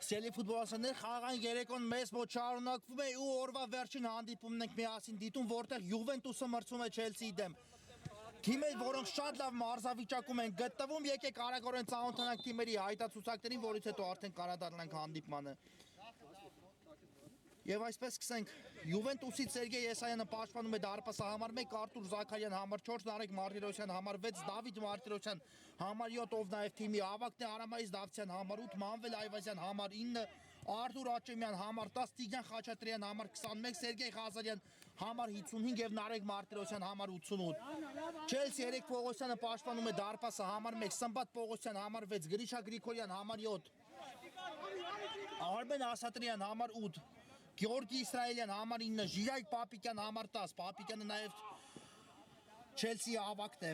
Սելի ֆուտբոլասաներ խաղաղան երեկոն մեզ մոտ շարունակվում է ու օրվա վերջին հանդիպումն ենք միասին դիտում, որտեղ Յուվենտուսը մրցում է Չելսիի դեմ։ Թիմեր, որոնք շատ լավ մարզավիճակում են գտնվում, եկեք արագորեն ծանոթանանք թիմերի հայտացուցակներին, որից հետո արդեն կանդրադառնանք հանդիպմանը։ Եվ այսպես սկսենք, Յուվենտուսից Սերգեյ Եսայանը պաշտպանում է դարպասը համար 1, Արտուր Զաքարյան համար 4, Նարեկ Մարտիրոսյան համար 6, Դավիթ Մարտիրոսյան համար 7, ով նաև թիմի ավագն է, Արամայիս Դավթյան համար 8, Մանվել Այվազյան համար 9, Արտուր Աճեմյան համար 10, Տիգրան Խաչատրյան համար 21, Սերգեյ Ղազարյան համար 55 եւ Նարեկ Մարտիրոսյան համար 88։ Չելսի Երեք Պողոսյանը պաշտպանում է դարպասը համար 1, Սմբատ Պողոսյան համար 6, Գրիշա Գրիգորյան համար 7, Արմեն Ասատրյան համար 8, Գեորգի Իսրայելյան համար 9, Ժիրայք Պապիկյան համար 10, Պապիկյանը նաև Չելսիի ավագն է,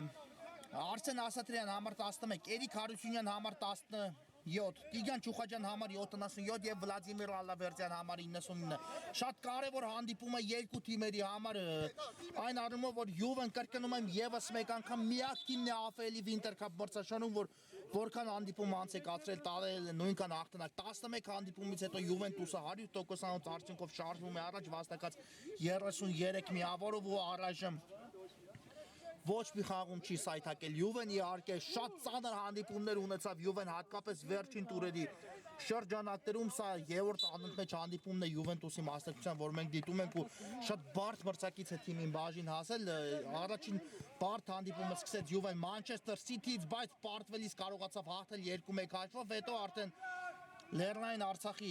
Արսեն Ասատրյան համար 11, Էրիկ Հարությունյան համար 17, Տիգրան Չուխաջյան համար 77 եւ Վլադիմիր Ալավերդյան համար 99։ Շատ կարևոր հանդիպում է երկու թիմերի համար, այն առումով, որ Յուվեն կրկնում եմ եւս մեկ անգամ միակ թիմն է AFL-ի Winter Cup մրցաշարում, որքան հանդիպում անց է կացրել տարել նույնքան հաղթանակ 11 հանդիպումից հետո Յուվենտուսը 100%-անոց արդյունքով շարժվում է առաջ վաստակած 33 միավորով ու առայժմ ոչ մի խաղում չի սայթակել Յուվեն, իհարկե շատ ծանր հանդիպումներ ունեցավ Յուվեն հատկապես վերջին տուրերի շրջանակներում, սա երրորդ անընդմեջ հանդիպումն է Յուվենտուսի մասնակցության, որ մենք դիտում ենք ու շատ բարդ մրցակից է թիմին բաժին հասել, առաջին բարդ հանդիպումը սկսեց Յուվեն Մանչեսթեր Սիթիից, բայց պարտվելիս կարողացավ հաղթել 2-1 հաշվով, հետո արդեն Լեռնային Արցախի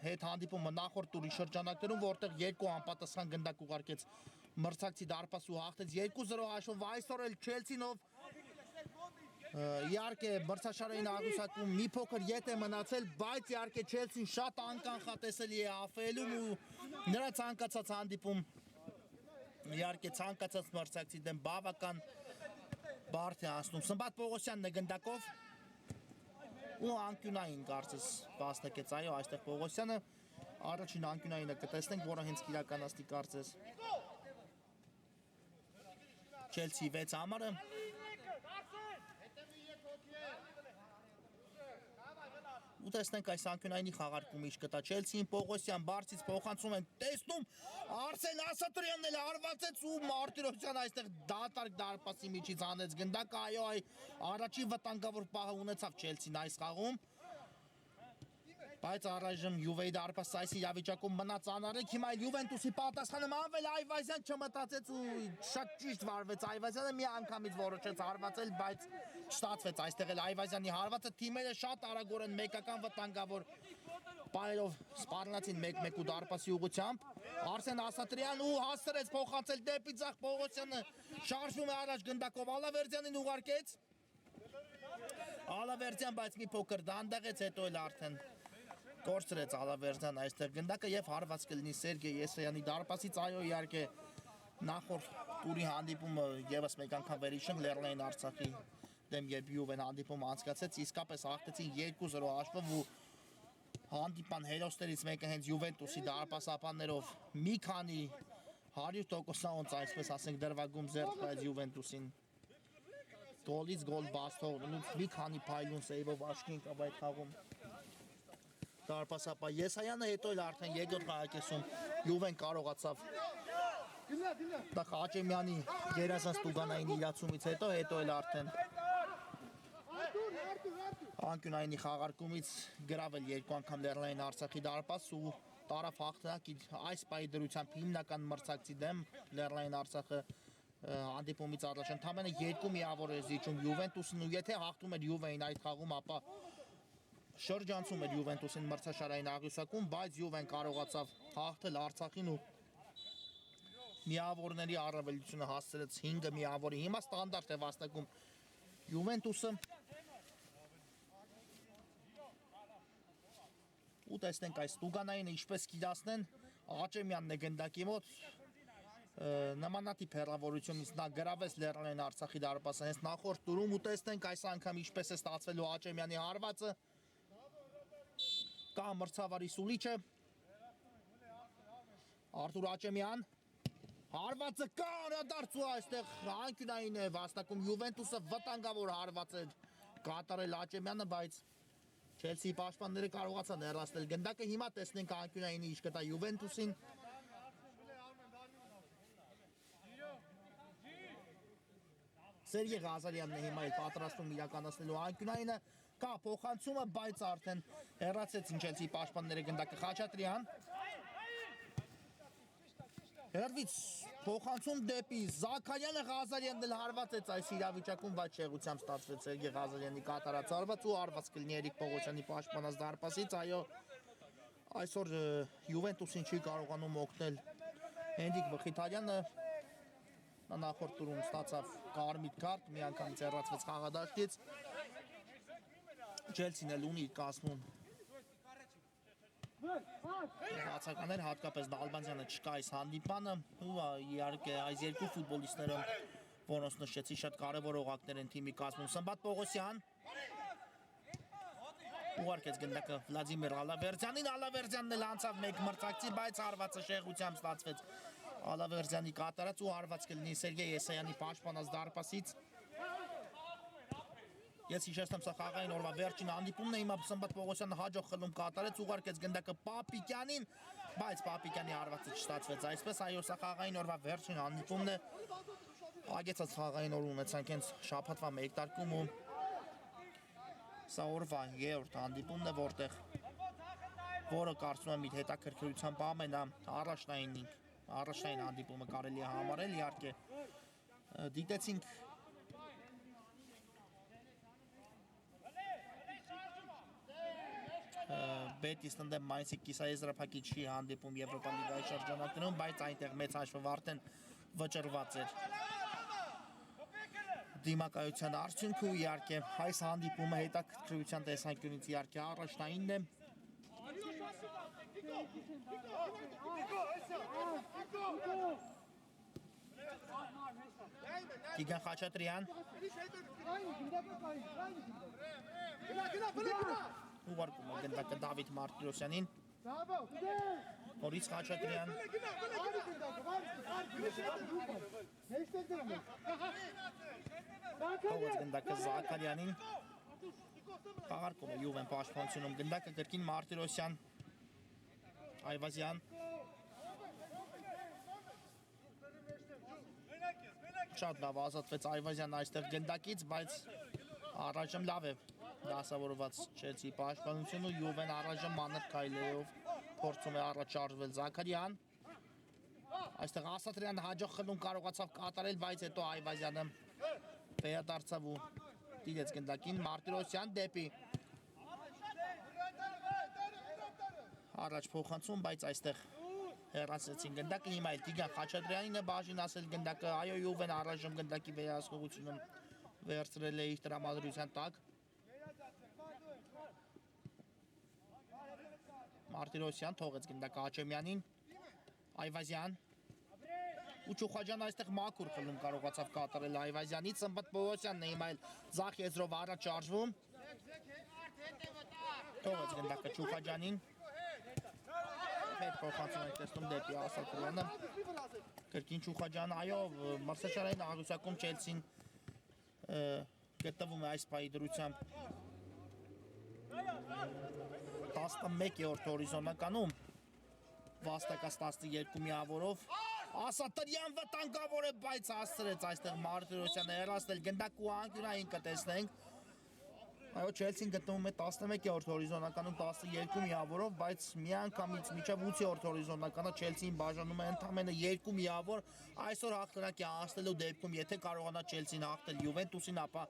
հետ հանդիպումը նախորդ տուրի շրջանակներում, որտեղ երկու անպատասխան գնդակ ուղարկեց մրցակցի դարպասը ու հաղթեց 2-0 հաշվով, այսօր էլ Չելսին, իհարկե մրցաշարային աղյուսակում մի փոքր ետ է մնացել, բայց իհարկե Չելսին շատ անկանխատեսելի է AFL-ում ու նրա ցանկացած հանդիպում իհարկե ցանկացած մրցակցի դեմ բավական բարդ է անցնում։ Սմբատ Պողոսյանն է գնդակով ու անկյունային կարծես վաստակեց, այո, այստեղ Պողոսյանը առաջին անկյունայինը կտեսնենք, որը հենց կիրականացնի կարծես Չելսի 6 համարը ու տեսնենք այս անկյունայինի խաղարկումը ինչ կտա Չելսին, Պողոսյան բարձից փոխանցում են, տեսնում Արսեն Ասատրյանն էլ հարվածեց ու Մարտիրոսյան այստեղ դատարկ դարպասի միջից հանեց գնդակը, այո, առաջին վտանգավոր պահը ունեցավ Չելսին այս խաղում, բայց առայժմ Յուվեի դարպասը այս իրավիճակում մնաց անառիկ, հիմա Յուվենտուսի պատասխանը Մանվել Այվազյան չմտածեց ու շատ ճիշտ վարվեց Այվազյանը, մի անգամից որոշեց հարվածել, բայց չստացվեց այստեղ էլ Այվազյանի հարվածը, թիմերը շատ արագորեն մեկական վտանգավոր պայերով սպառնացին 1-1 ու դարպասի ուղղությամբ, Արսեն Ասատրյան ու հասցրեց փոխանցել դեպի ձախ Պողոսյանը շարժվում է առաջ գնդակով Ալավերդյանին ուղարկեց, Ալավերդյան բայց մի փոքր դանդաղեց, հետո էլ արդեն կորցրեց Ալավերդյան այստեղ գնդակը եւ հարված կլինի Սերգեյ Եսայանի դարպասից, այո, իհարկե նախորդ տուրի հանդիպումը եւս մեկ անգամ վերհիշենք Լեռնային Արցախի դեմ երբ Յուվեն հանդիպումը անցկացեց, իսկապես հաղթեցին 2-0 հաշվով ու հանդիպան հերոսներից մեկը հենց Յուվենտուսի դարպասապաններով մի քանի 100%-ից այսպես ասենք դրվագում զերծ բայց Յուվենտուսին գոլից գոլ բաց թողնելուց մի քանի փայլուն սեյվով աչքի ընկավ այդ խաղում դարպասապա Եսայանը հետո էլ արդեն երկրորդ խաղակեսում Յուվեն կարողացավ դա Խաչեմյանի գերազանց Տուգանային իրացումից հետո էլ արդեն անկյունայինի խաղարկումից գրավել երկու անգամ Լեռնային Արցախի դարպաս ու տարավ հաղթանակ այս պայի դրությամբ հիմնական մրցակցի դեմ Լեռնային Արցախը հանդիպումից առաջ ընդամենը 2 միավոր է զիջում Յուվենտուսին ու եթե հաղթում էր Յուվեին այդ խաղում ապա շրջանցում էր Յուվենտուսին մրցաշարային աղյուսակում բայց Յուվեն կարողացավ հաղթել Արցախին ու միավորների առավելությունը հասցրեց 5 միավորի հիմա ստանդարտ է վաստակում Յուվենտուսը ու տեսնենք այս Տուգանայինը ինչպես կիրացնեն Աճեմյանն է գնդակի մոտ նմանատիպ հեռավորությունից նա գրավեց Լեռնային Արցախի դարպասը հենց նախորդ տուրում ու տեսնենք այս անգամ ինչպես է ստացվելու Աճեմյանի հարվածը կա մրցավարի սուլիչը Արթուր Աճեմյան հարվածը կա անդրադարձ ու այստեղ անկյունային է վաստակում Յուվենտուսը վտանգավոր հարված է կատարել Աճեմյանը բայց Չելսիի պաշտպանները կարողացան հեռացնել գնդակը հիմա տեսնենք անկյունայինի ինչ կտա Յուվենտուսին Սերգեյ Ղազարյանն է հիմա էլ պատրաստում իրականացնելու անկյունայինը կա փոխանցումը բայց արդեն հեռացեցին Չելսիի պաշտպանները գնդակը Խաչատրյան Հերվից փոխանցում դեպի Զաքարյանը Ղազարյանն էլ հարվածեց այս իրավիճակում բայց շեղությամբ ստացվեց Սերգեյ Ղազարյանի կատարած հարված ու հարված կլինի Էրիկ Պողոսյանի պաշտպանած դարպասից այո այսօր Յուվենտուսին չի կարողանում օգնել Հենրիկ Մխիթարյանը նա նախորդ տուրում ստացավ կարմիր քարտ մի անգամից հեռացվեց խաղադաշտից Չելսին էլ ունի կազմում Հացականներ հատկապես Դալբանդյանը չկա այս հանդիպանը ու իհարկե այս երկու ֆուտբոլիստները որոնց նշեցի շատ կարևոր օղակներ են թիմի կազմում Սմբատ Պողոսյան ուղարկեց գնդակը Վլադիմիր Ալավերդյանին Ալավերդյանն էլ անցավ մեկ մրցակցի բայց հարվածը շեղությամբ ստացվեց Ալավերդյանի կատարած ու հարված կլինի Սերգեյ Եսայանի պաշտպանած դարպասից Ես հիշեցնեմ սա խաղային օրվա վերջին հանդիպումն է հիմա Սմբատ Պողոսյանը հաջող խլում կատարեց ուղարկեց գնդակը Պապիկյանին բայց Պապիկյանի հարվածը չստացվեց այսպես այո սա խաղային օրվա վերջին հանդիպումն է Ագեցած խաղային օր ունեցանք հենց շաբաթվա մեկնարկում ու սա օրվա երրորդ հանդիպումն է որը կարծում եմ իր հետաքրքրությամբ առաջնային հանդիպումը կարելի է համարել իհարկե դիտեցինք Բետիսն ընդդեմ Մայնսի կիսաեզրափակիչի հանդիպում Եվրոպա լիգայի շրջանակներում, բայց այնտեղ մեծ հաշվով արդեն վճռված էր դիմակայության արդյունքը ու իհարկե այս հանդիպումը հետաքրքրության տեսանկյունից իհարկե առաջնայինն է Տիգրան Խաչատրյան ուղարկում է գնդակը Դավիթ Մարտիրոսյանին Նորից Խաչատրյան Թողեց գնդակը Զաքարյանին Խաղարկում է Յուվեն պաշտպանությունում գնդակը կրկին Մարտիրոսյան Այվազյան Շատ լավ ազատվեց Այվազյան այստեղ գնդակից, բայց առայժմ լավ է դասավորված Չելսիի պաշտպանությունը Յուվեն առայժմ մանր քայլերով փորձում է առաջարժվել Զաքարյան Այստեղ Ասատրյանը հաջող խլում կարողացավ կատարել, բայց հետո Այվազյանը վերադարձավ ու տիրեց գնդակին Մարտիրոսյան դեպի առաջ փոխանցում, բայց այստեղ հեռացեցին գնդակը հիմա էլ Տիգրան Խաչատրյանին է բաժին ասել գնդակը այո Յուվեն առայժմ գնդակի վերահսկողությունը վերցրել է իր տրամադրության տակ Մարտիրոսյան թողեց գնդակը Աճեմյանին Այվազյան ու Չուխաջյանը այստեղ մաքուր խլում կարողացավ կատարել Այվազյանից Սմբատ Պողոսյանն է հիմա էլ ձախ եզրով առաջ շարժվում թողեց գնդակը Չուխաջյանին հետ փոխանցում ենք տեսնում դեպի Ասատրյանը։ Կրկին Չուխաջյանը, այո, մրցաշարային աղյուսակում Չելսին գտնվում է այս պահի դրությամբ 11-րդ հորիզոնականում վաստակած 12 միավորով Ասատրյան վտանգավոր է, բայց հասցրեց այստեղ Մարտիրոսյանը հեռացնել գնդակու անկյունային կտեսնենք։ Այո, Չելսին գտնվում է 11-րդ հորիզոնականում 12 միավորով, բայց միանգամից մինչև 8-րդ հորիզոնականը Չելսին բաժանում է ընդամենը 2 միավոր։ Այսօր հաղթանակի հասնելու դեպքում, եթե կարողանա Չելսին հաղթել Յուվենտուսին, ապա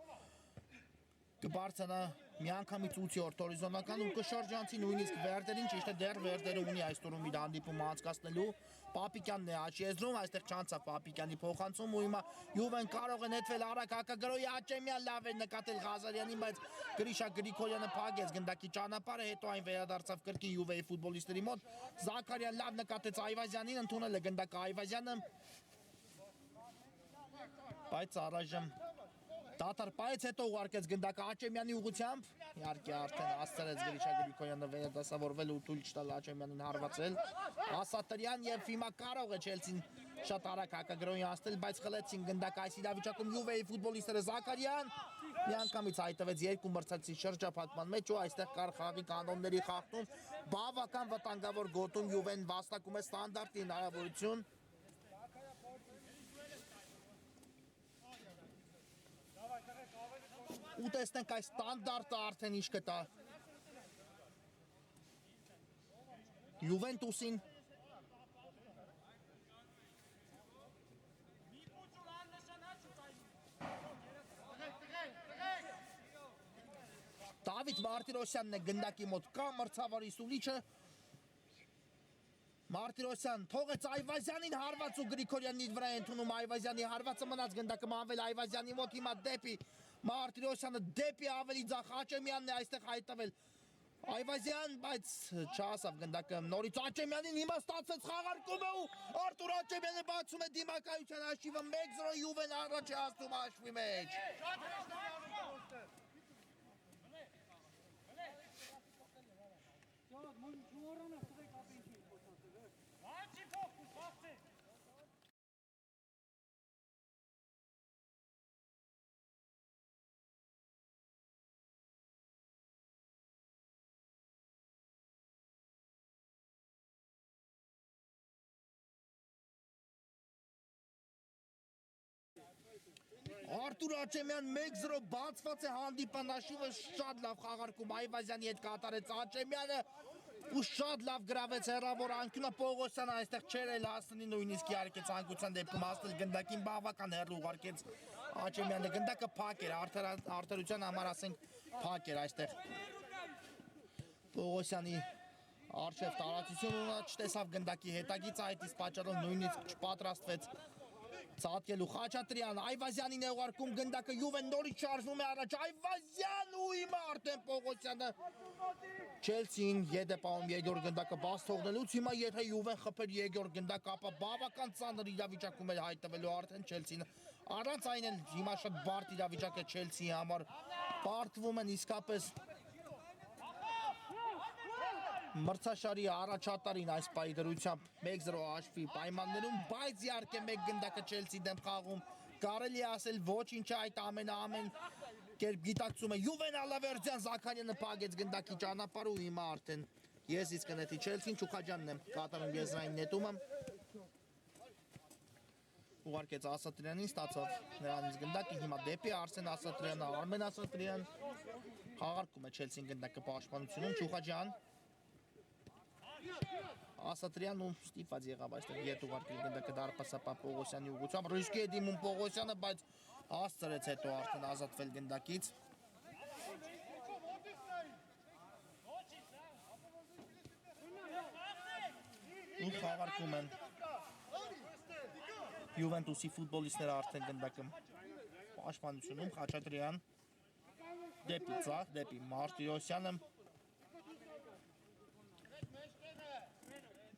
կբարձրանա միանգամից 8-րդ հորիզոնականում կշրջանցի նույնիսկ Վերդերին, ճիշտ է դեռ Վերդերը ունի այս տուրում իր հանդիպումը անցկացնելու։ Պապիկյանն է աչքի եզրում, այստեղ չանցավ Պապիկյանի փոխանցում ու հիմա Յուվեն կարող է նետվել արագ հակագրոյի Աճեմյան լավ է նկատել Ղազարյանին, բայց Գրիշա Գրիգորյանը փակեց գնդակի ճանապարհը, հետո այն վերադարձավ կրկին Յուվեի ֆուտբոլիստերի մոտ։ Զաքարյան լավ նկատեց Այվազյանին, ընդունել է գնդակը Այվազյանը, բայց առայժմ դատարպայից հետո ուղարկեց գնդակը Աճեմյանի ուղությամբ, իհարկե արդեն հասցրեց Գրիշա Գրիգորյանը վերադասավորվել ու թույլ չտալ Աճեմյանին հարվածել։ Ասատրյան եւ հիմա կարող է Չելսին շատ արագ հակագրոյի հասնել, բայց խլեցին գնդակը այս իրավիճակում Յուվեի ֆուտբոլիստները Զաքարյան միանգամից հայտնվեց երկու մրցակցի շրջափակման մեջ ու այստեղ կար խաղի կանոնների խախտում, բավական վտանգավոր գոտում Յուվեն վաստակում է ստանդարտի հնարավորություն։ Ու տեսնենք այս ստանդարտը արդեն ինչ կտա Յուվենտուսին։ Դավիթ Մարտիրոսյանն է գնդակի մոտ կա, մրցավարի սուլիչը Մարտիրոսյան թողեց Այվազյանին հարված ու Գրիգորյանն իր վրա է ընդունում Այվազյանի հարվածը, մնաց գնդակը մանվել Այվազյանի մոտ, հիմա դեպի Մարտիրոսյանը, դեպի ավելի ձախ Աճեմյանն է այստեղ հայտնվել Այվազյան, բայց չհասավ գնդակը նորից Աճեմյանին, հիմա ստացվեց խաղարկումը ու Արտուր Աճեմյանը բացում է դիմակայության հաշիվը 1-0 Յուվեն առաջ է հասնում հաշվի մեջ։ Արտուր Աճեմյան 1-0 բացված է հանդիպան հաշիվը, շատ լավ խաղարկում Այվազյանի հետ կատարեց Աճեմյանը ու շատ լավ գրավեց հեռավոր անկյունը Պողոսյանը այստեղ չէր էլ հասնի նույնիսկ իհարկե ցանկության դեպքում հասնել գնդակին բավական հեռու ուղարկեց Աճեմյանը գնդակը փակ էր արդարության համար ասենք փակ էր այստեղ Պողոսյանի արժև տարածություն ունա չտեսավ գնդակի հետագից այդ իսկ պատճառով նույնիսկ չպատրաստվեց Ցածկելու Խաչատրյան Այվազյանին է ուղարկում գնդակը Յուվեն նորից շարժվում է առաջ Այվազյան ու հիմա արդեն Պողոսյանը Չելսին յետեպահում Եգոր գնդակը բաց թողնելուց հիմա եթե Յուվեն խփեր Եգոր գնդակը ապա բավական ծանր իրավիճակում է հայտնվելու արդեն Չելսին առանց այն էլ հիմա շատ բարդ իրավիճակ է Չելսիի համար պարտվում են իսկապես մրցաշարի առաջատարին այս պահի դրությամբ 1-0 հաշվի պայմաններում, բայց իհարկե մեկ գնդակը Չելսի դեմ խաղում կարելի է ասել ոչինչ այդ ամեն կերպ գիտակցում է Յուվեն Ալավերդյան Զաքարյանը փակեց գնդակի ճանապարհը ու հիմա արդեն ես իսկ կնետի Չելսին Չուխաջյանն է կատարում եզրային նետումը ուղարկեց Ասատրյանին ստացավ նրանից գնդակը հիմա դեպի Արսեն Ասատրյանը Արմեն Ասատրյան խաղարկում է Չելսին գնդակը պաշտպանությունում Չուխաջյան Ասատրյանն ու ստիպված եղավ այստեղ ետ ուղարկել գնդակը դարպասապահ Պողոսյանի ուղղությամբ ռիսկի է դիմում Պողոսյանը, բայց հասցրեց հետո արդեն ազատվել գնդակից ու խաղարկում են Յուվենտուսի ֆուտբոլիստները արդեն գնդակը պաշտպանությունում Խաչատրյան դեպի ցախ, դեպի Մարտիրոսյանը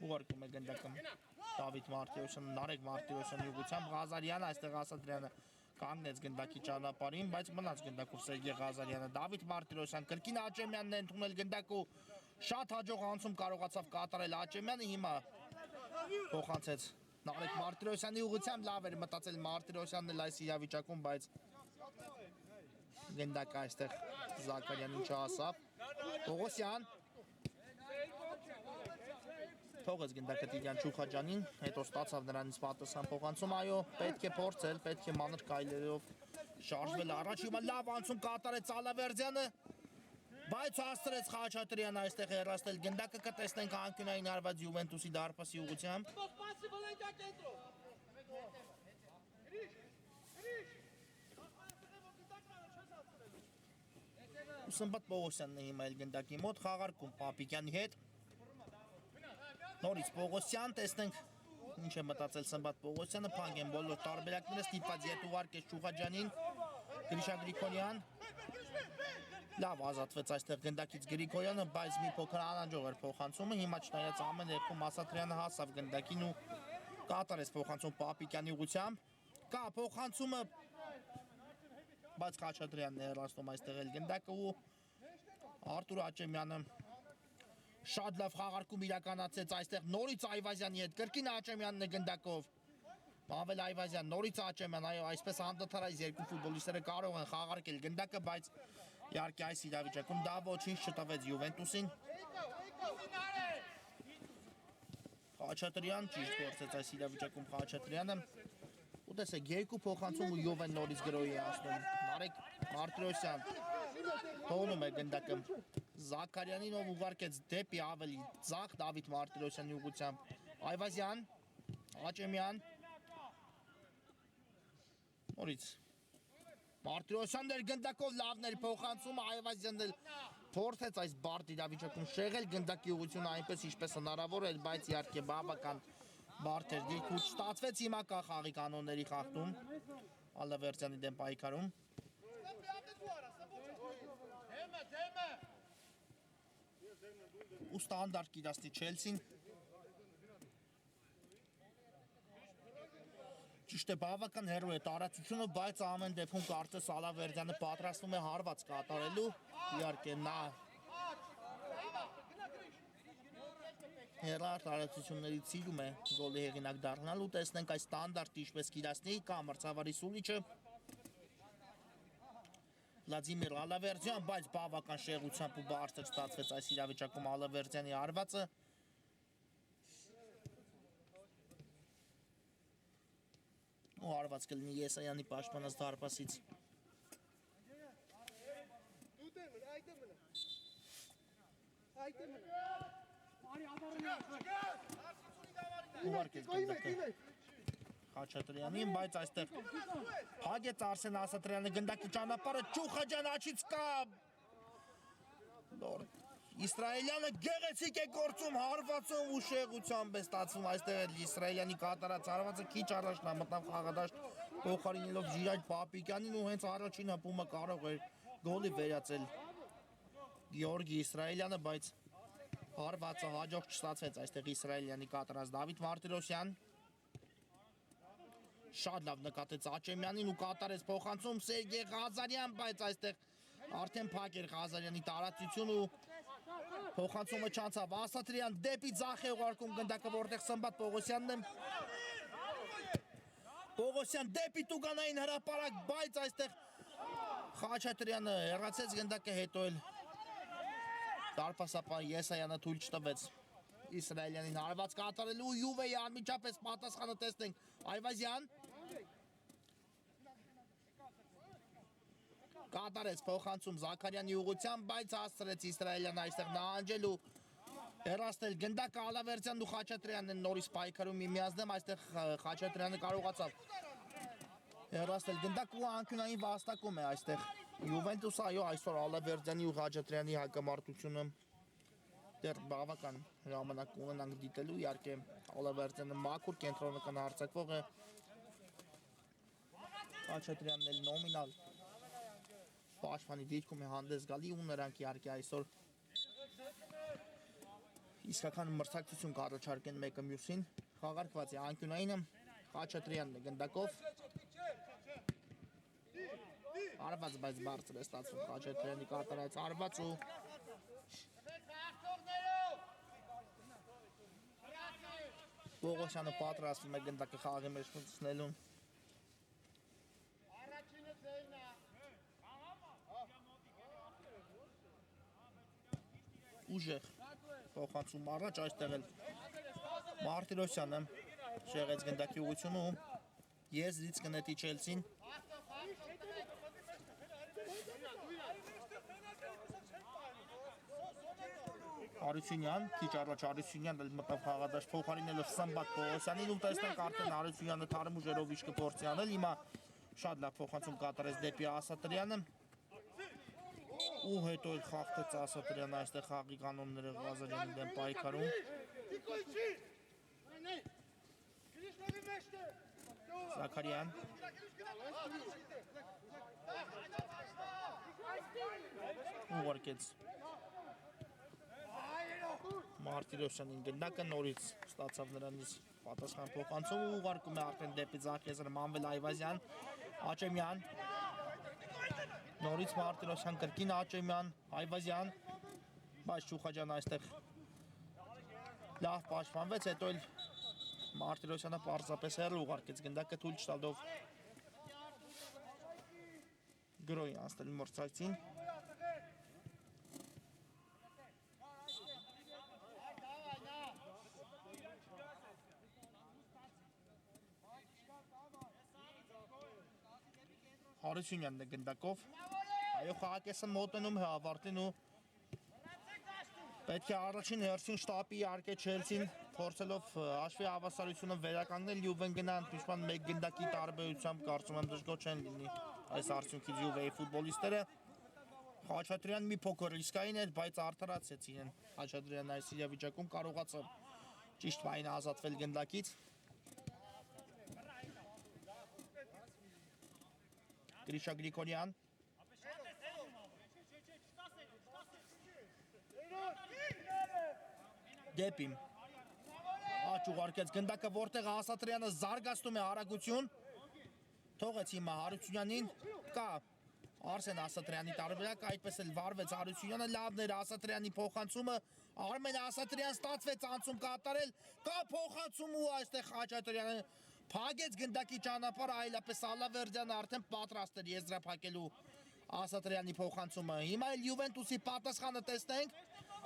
ուղարկում է գնդակը Դավիթ Մարտիրոսյանը, Նարեկ Մարտիրոսյանի ուղղությամբ Ղազարյանը, այստեղ Ասատրյանը կանգնեց գնդակի ճանապարհին, բայց մնաց գնդակով Սերգեյ Ղազարյանը, Դավիթ Մարտիրոսյան, կրկին Աճեմյանն է ընդունել գնդակը Շատ հաջող անցում կարողացավ կատարել Աճեմյանը, հիմա փոխանցեց Նարեկ Մարտիրոսյանի ուղղությամբ, լավ էր մտածել Մարտիրոսյանն էլ այս իրավիճակում, բայց գնդակը այստեղ Զաքարյանին չհասավ։ Պողոսյան թողեց գնդակը Տիգրան Չուխաջանին, հետո ստացավ նրանից պատասխան փոխանցում, այո, պետք է փորձել, պետք է մանր քայլերով շարժվել առաջ, հիմա լավ անցում կատարեց Ալավերդյանը, բայց հասցրեց Խաչատրյանը այստեղ հեռացնել գնդակը, կտեսնենք անկյունային հարված Յուվենտուսի դարպասի ուղղությամբ։ Ու Սմբատ Պողոսյանն է հիմա էլ գնդակի մոտ, խաղարկում Պապիկյանի հետ։ Նորից Պողոսյան, տեսնենք ինչ է մտածել Սմբատ Պողոսյանը, փակ են բոլոր տարբերակները, ստիպված ետ ուղարկեց Չուխաջանին, Գրիշա Գրիգորյան, լավ ազատվեց այստեղ գնդակից Գրիգորյանը, բայց մի փոքր անհաջող էր փոխանցումը, հիմա չնայած ամեն դեպքում Ասատրյանը հասավ գնդակին ու կատարեց փոխանցում Պապիկյանի ուղղությամբ, կա փոխանցումը, բայց Խաչատրյանն է հեռացնում այստեղ էլ գնդակը ու Արտուր Աճեմյանը շատ լավ խաղարկում իրականացեց այստեղ նորից Այվազյանի հետ, կրկին Աճեմյանն է գնդակով, Պավել Այվազյան, նորից Աճեմյան, այո, այսպես անդադար այս երկու ֆուտբոլիստները կարող են խաղարկել գնդակը, բայց իհարկե այս իրավիճակում դա ոչինչ չտվեց Յուվենտուսին։ Խաչատրյան ճիշտ գործեց այս իրավիճակում Խաչատրյանը, ու տեսեք երկու փոխանցում ու Յուվեն նորից գրոհի է հասնում, Նարեկ Մարտիրոսյան թողնում է գնդակը Զաքարյանին, ով ուղարկեց դեպի ավելի ձախ Դավիթ Մարտիրոսյանի ուղղությամբ, Այվազյան, Աճեմյան, նորից Մարտիրոսյանն էր գնդակով լավն էր փոխանցումը, Այվազյանն էլ փորձեց այս բարդ իրավիճակում շեղել գնդակի ուղղությունը այնպես ինչպես հնարավոր էր, բայց իհարկե բավական բարդ էր, դիրքուց ստացվեց, հիմա կա խաղի կանոնների խախտում Ալավերդյանի դեմ պայքարում։ Ու ստանդարտ կիրասնի Չելսին, ճիշտ է բավական հեռու է տարածությունը, բայց ամեն դեպքում կարծես Ալավերդյանը պատրաստվում է հարված կատարելու, իհարկե նա հեռար տարածություններից սիրում է գոլի հեղինակ դառնալ ու տեսնենք այս ստանդարտ ինչպես կիրասնի, կա մրցավարի սուլիչը Վլադիմիր Ալավերդյան, բայց բավական շեղությամբ ու բարձր ստացվեց այս իրավիճակում Ալավերդյանի հարվածը։ Ու հարված կլինի Եսայանի պաշտպանած դարպասից։ Ուղարկեց գնդակը Խաչատրյանին, բայց այստեղ հագեց Արսեն Ասատրյանը գնդակի ճանապարհը, Չուխաջյան աչից կա Իսրայելյանը գեղեցիկ է գործում հարվածում ու շեղությամբ է ստացվում այստեղ էլ Իսրայելյանի կատարած հարվածը քիչ առաջ նա մտավ խաղադաշտ փոխարինելով Ժիրայր Պապիկյանին ու հենց առաջին հպումը կարող էր գոլի վերածել Գեորգի Իսրայելյանը, բայց հարվածը հաջող չստացվեց այստեղ Իսրայելյանի կատարած Դավիթ Մարտիրոսյան շատ լավ նկատեց Աճեմյանին ու կատարեց փոխանցում Սերգեյ Ղազարյան, բայց այստեղ արդեն փակ էր Ղազարյանի տարածություն ու փոխանցումը չանցավ Ասատրյան դեպի ձախ է ուղարկում գնդակը, որտեղ Սմբատ Պողոսյանն է Պողոսյան դեպի տուգանային հրապարակ, բայց այստեղ Խաչատրյանը հեռացեց գնդակը, հետո էլ դարպասապահ Եսայանը թույլ չտվեց Իսրայելյանին հարված կատարելու Յուվեի անմիջապես պատասխանը տեսնենք Այվազյան կատարեց փոխանցում Զաքարյանի ուղղությամբ, բայց հասցրեց Իսրայելյանը այստեղ նահանջել ու հեռացնել գնդակը Ալավերդյանն ու Խաչատրյանն են նորից պայքարում միմյանց դեմ, այստեղ Խաչատրյանը կարողացավ հեռացնել գնդակը ու անկյունային վաստակում է այստեղ Յուվենտուսը, այո, այսօր Ալավերդյանի ու Խաչատրյանի հակամարտությունը դեռ բավական ժամանակ ունենանք դիտելու, իհարկե Ալավերդյանը մաքուր կենտրոնական հարձակվող է, Խաչատրյանն էլ նոմինալ պաշտպանի դիրքում է հանդես գալի ու նրանք իհարկե այսօր իսկական մրցակցություն կառաջարկեն մեկը մյուսին, խաղարկված է անկյունայինը, Խաչատրյանն է գնդակով, հարված, բայց բարձր է ստացվում Խաչատրյանի կատարած հարված ու Պողոսյանը պատրաստվում է գնդակը խաղի մեջ մտցնելուն։ Ուժեղ փոխանցում առաջ այստեղ էլ Մարտիրոսյանը շեղեց գնդակի ուղղությունը եզրից կնետի Չելսին։ Արությունյան, քիչ առաջ Արությունյանն էլ մտավ խաղադաշտ փոխարինելով Սմբատ Պողոսյանին ու տեսնենք արդեն Արությունյանը թարմ ուժերով ինչ կփորձի անել, հիմա շատ լավ փոխանցում կատարեց դեպի Ասատրյանը ու հետո էլ խախտեց Ասատրյանը այստեղ խաղի կանոնները Ղազարյանի դեմ պայքարում։ Զաքարյան ուղարկեց Մարտիրոսյանին գնդակը, նորից ստացավ նրանից պատասխան փոխանցում ու ուղարկում է արդեն դեպի ձախ Մանվել Այվազյան, Աճեմյան, նորից Մարտիրոսյան, կրկին Աճեմյան, Այվազյան, բայց Չուխաջյանը այստեղ լավ պաշտպանվեց, հետո էլ Մարտիրոսյանը պարզապես հեռու ուղարկեց գնդակը թույլ չտալով գրոյի անցնել մրցակցին։ Հարությունյանն է գնդակով, այո խաղակեսը մոտենում է ավարտին ու պետք է առաջին հերթին շտապի իհարկե Չելսին փորձելով հաշվի հավասարությունը վերականգնել Յուվեն գնան պիշման մեկ գնդակի տարբերությամբ կարծում եմ դժգոհ չեն լինի այս արդյունքից Յուվեի ֆուտբոլիստները։ Խաչատրյանն մի փոքր ռիսկային էր, բայց արդարացեց իրեն։ Խաչատրյանն այս իրավիճակում կարողացավ ճիշտ պահին ազատվել գնդակից։ Գրիշա Գրիգորյան դեպի աճ ուղարկեց գնդակը, որտեղ Ասատրյանը զարգացնում է արագություն, թողեց հիմա Հարությունյանին, կա Արսեն Ասատրյանի տարբերակ, այդպես էլ վարվեց Հարությունյանը, լավն էր Ասատրյանի փոխանցումը, Արմեն Ասատրյան ստացվեց անցում կատարել, կա փոխանցում ու այստեղ Խաչատրյանը փակեց գնդակի ճանապարհը, այլապես Ալավերդյանը արդեն պատրաստ էր եզրափակելու Ասատրյանի փոխանցումը։ Հիմա էլ Յուվենտուսի պատասխանը տեսնենք։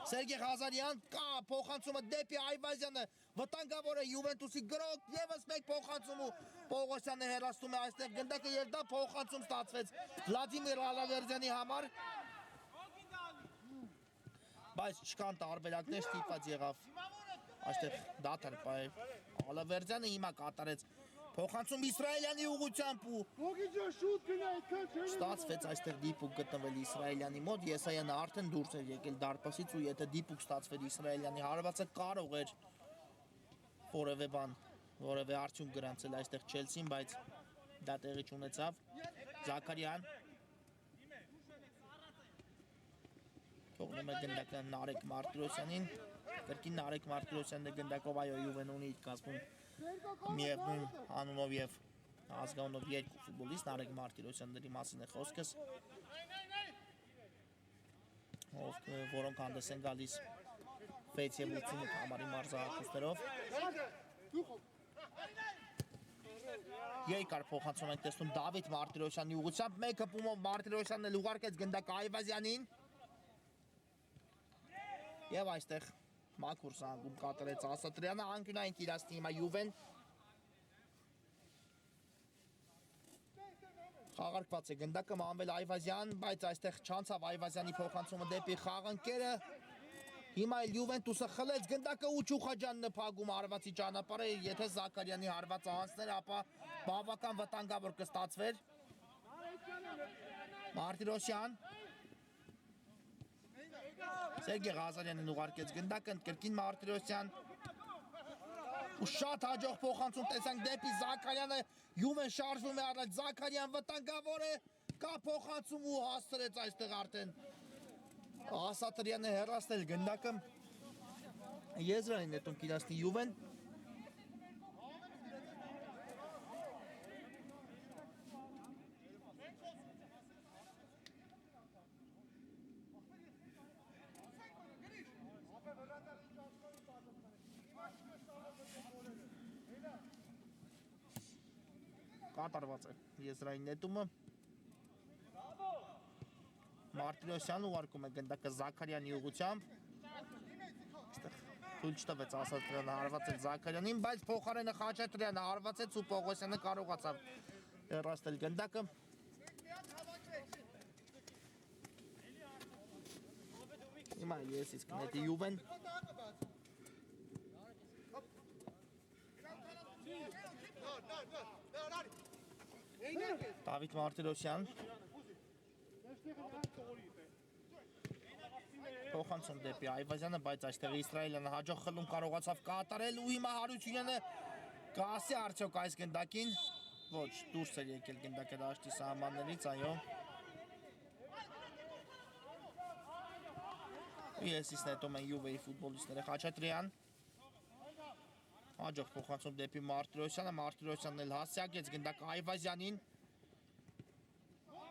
Սերգեյ Ղազարյան, կա փոխանցումը դեպի Այվազյանը, վտանգավոր է Յուվենտուսի գրոհ, եւս մեկ փոխանցում ու Պողոսյանը հեռացնում է այստեղ գնդակը եւ դա փոխանցում ստացվեց Վլադիմիր Ալավերդյանի համար։ Բայց չկան տարբերակներ, ստիպված եղավ այստեղ դաթար Ալավերդյանը հիմա կատարեց փոխանցում Իսրայելյանի ուղղությամբ ու ստացվեց այստեղ դիպուկ գտնվել Իսրայելյանի մոտ, Եսայանը արդեն դուրս էր եկել դարպասից ու եթե դիպուկ ստացվեր Իսրայելյանի հարվածը կարող էր որևէ բան, որևէ արդյունք գրանցել այստեղ Չելսին, բայց դա տեղի չունեցավ։ Զաքարյան թողնում է գնդակը Նարեկ Մարտիրոսյանին, կրկին Նարեկ Մարտիրոսյանն է գնդակով, այո Յուվեն ունի իր կազմում միևնույն անունով եւ ազգանունով երկու ֆուտբոլիստ, Նարեկ Մարտիրոսյանների մասին է խոսքս, որոնք հանդես են գալիս 6 եւ 88 համարի մարզահատուցներով։ Երկար փոխանցում ենք տեսնում Դավիթ Մարտիրոսյանի ուղղությամբ, մեկ հպումով Մարտիրոսյանն էլ ուղարկեց գնդակը Այվազյանին եւ այստեղ մաքուր սանգում կատարեց Ասատրյանը, անկյունային կիրացնի հիմա Յուվեն։ Խաղարկված է գնդակը Մանվել Այվազյան, բայց այստեղ չանցավ Այվազյանի փոխանցումը դեպի խաղընկերը։ Հիմա էլ Յուվենտուսը խլեց գնդակը ու Չուխաջյանն է փակում հարվածի ճանապարհը, եթե Զաքարյանի հարվածը անցներ, ապա բավական վտանգավոր կստացվեր։ Մարտիրոսյան Սերգեյ Ղազարյանն ուղարկեց գնդակը, կրկին Մարտիրոսյան ու շատ հաջող փոխանցում տեսանք դեպի Զաքարյանը, Յուվեն շարժվում է առաջ, Զաքարյան վտանգավոր է, կա փոխանցում ու հասցրեց այստեղ արդեն Ասատրյանը հեռացնել գնդակը, եզրանին հետո կիրացնի Յուվեն։ կատարված է եզրային նետումը։ Մարտիրոսյանն ուղարկում է գնդակը Զաքարյանի ուղղությամբ։ Այստեղ թույլ չտվեց Ասատրյանը հարվածել Զաքարյանին, բայց փոխարենը Խաչատրյանը հարվածեց ու Պողոսյանը կարողացավ հեռացնել գնդակը։ Հիմա ես իսկ նետի Յուվեն։ Դավիթ Մարտիրոսյան փոխանցում դեպի Այվազյանը, բայց այստեղ Իսրայելյանը հաջող խլում կարողացավ կատարել ու հիմա Հարությունյանը կասի արդյոք այս գնդակին, ոչ, դուրս էր եկել գնդակը դաշտի սահմաններից, այո։ Ես նետում են Յուվեի ֆուտբոլիստները Խաչատրյան։ Հաջող փոխանցում դեպի Մարտիրոսյանը, Մարտիրոսյանն էլ հասցեակեց գնդակը Այվազյանին,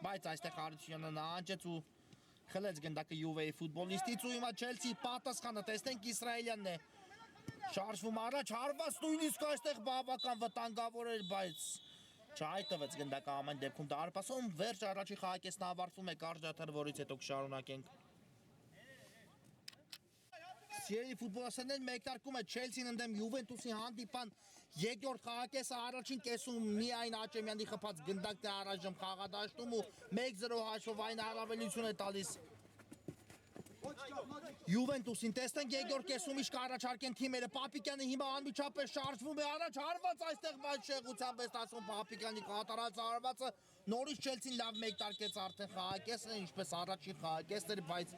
բայց այստեղ Հարությունյանը նահանջեց ու խլեց գնդակը Յուվեի ֆուտբոլիստից ու հիմա Չելսիի պատասխանը տեսնենք Իսրայելյանն է շարժվում առաջ, հարված նույնիսկ այստեղ բավական վտանգավոր էր, բայց չհայտվեց գնդակը ամեն դեպքում դարպասում, վերջ առաջի խաղակեսն ավարտվում է կարճ դադար, որից հետո կշարունակենք։ Սիրելի ֆուտբոլիստներ, մեկնարկում է Չելսին ընդդեմ Յուվենտուսի հանդիպան երկրորդ խաղակեսը, առաջին կեսում միայն Աճեմյանի խփած գնդակն է առայժմ խաղադաշտում ու 1-0 հաշվով այն առավելություն է տալիս Յուվենտուսին։ Տեսնենք երկրորդ կեսում ինչ կառաջարկեն թիմերը։ Պապիկյանը հիմա անմիջապես շարժվում է առաջ, հարված այստեղ բայց շեղությամբ է ստացվում Պապիկյանի կատարած հարվածը։ Նորից Չելսին լավ մեկնարկեց արդեն խաղակեսը, ինչպես առաջին խաղակեսն էր, բայց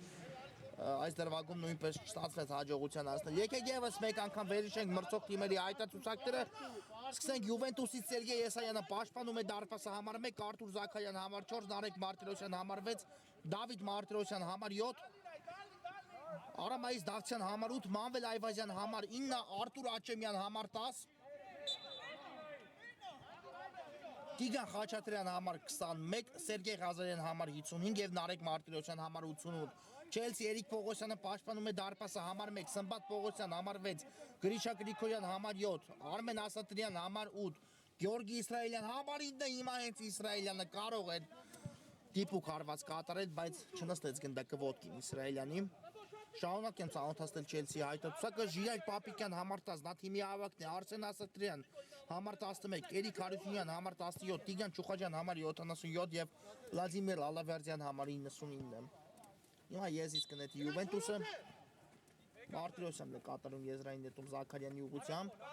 այս դրվագում նույնպես չստացվեց հաջողության հասնել։ Եկեք եւս մեկ անգամ վերհիշենք մրցող թիմերի հայտարարությունները։ Սկսենք Յուվենտուսից Սերգեյ Եսայանը պաշտպանում է դարպասը համար 1, Արթուր Զաքարյան համար 4, Նարեկ Մարտիրոսյան համար 6, Դավիթ Մարտիրոսյան համար 7, Արամայիս Դավթյան համար 8, Մանվել Այվազյան համար 9, Արթուր Աճեմյան համար 10, Տիգրան Խաչատրյան համար 21, Սերգեյ Ղազարյան համար 55 եւ Նարեկ Մարտիրոսյան համար 88։ Չելսի Էրիկ Պողոսյանը պաշտպանում է դարպասը համար 1, Սմբատ Պողոսյան համար 6, Գրիշա Գրիգորյան համար 7, Արմեն Ասատրյան համար 8, Գեորգի Իսրայելյան համար 9, հիմա հենց Իսրայելյանը կարող էր դիպուկ հարված կատարել, բայց չնստեց գնդակը ոտքին Իսրայելյանի։ Շարունակեմ ծանոթացնել Չելսիի հայտարարությունը, Ժիրայր Պապիկյան համար 10, նա թիմի ավագն է, Արսեն Ասատրյան համար 11, Էրիկ Հարությունյան համար 17, Տիգրան Չուխաջյան համար 77 եւ Վլադիմիր Ալավերդյան համար 99։ Հիմա ես իսկ կնետի Յուվենտուսը, Մարտիրոսյանն է կատարում եզրային նետում Զաքարյանի ուղղությամբ,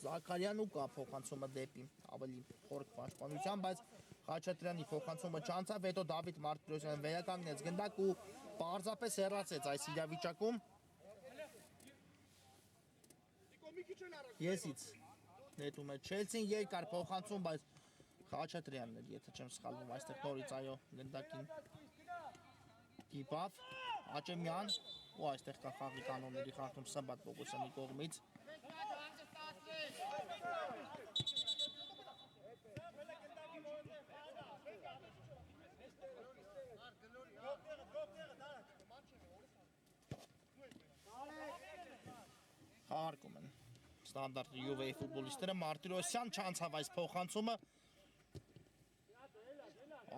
Զաքարյանը կա փոխանցումը դեպի ավելի խորք պաշտպանության, բայց Խաչատրյանի փոխանցումը չանցավ, հետո Դավիթ Մարտիրոսյանը վերականգնեց գնդակ ու պարզապես հեռացեց այս իրավիճակում։ Եսից նետում է Չելսին, երկար փոխանցում, բայց Խաչատրյանն էր, եթե չեմ սխալվում, այստեղ նորից այո գնդակին դիպավ Աճեմյան ու այստեղ կա խաղի կանոնների խախտում Սմբատ Պողոսյանի կողմից։ Խաղարկում են ստանդարտ Յուվեի ֆուտբոլիստները, Մարտիրոսյան չանցավ այս փոխանցումը,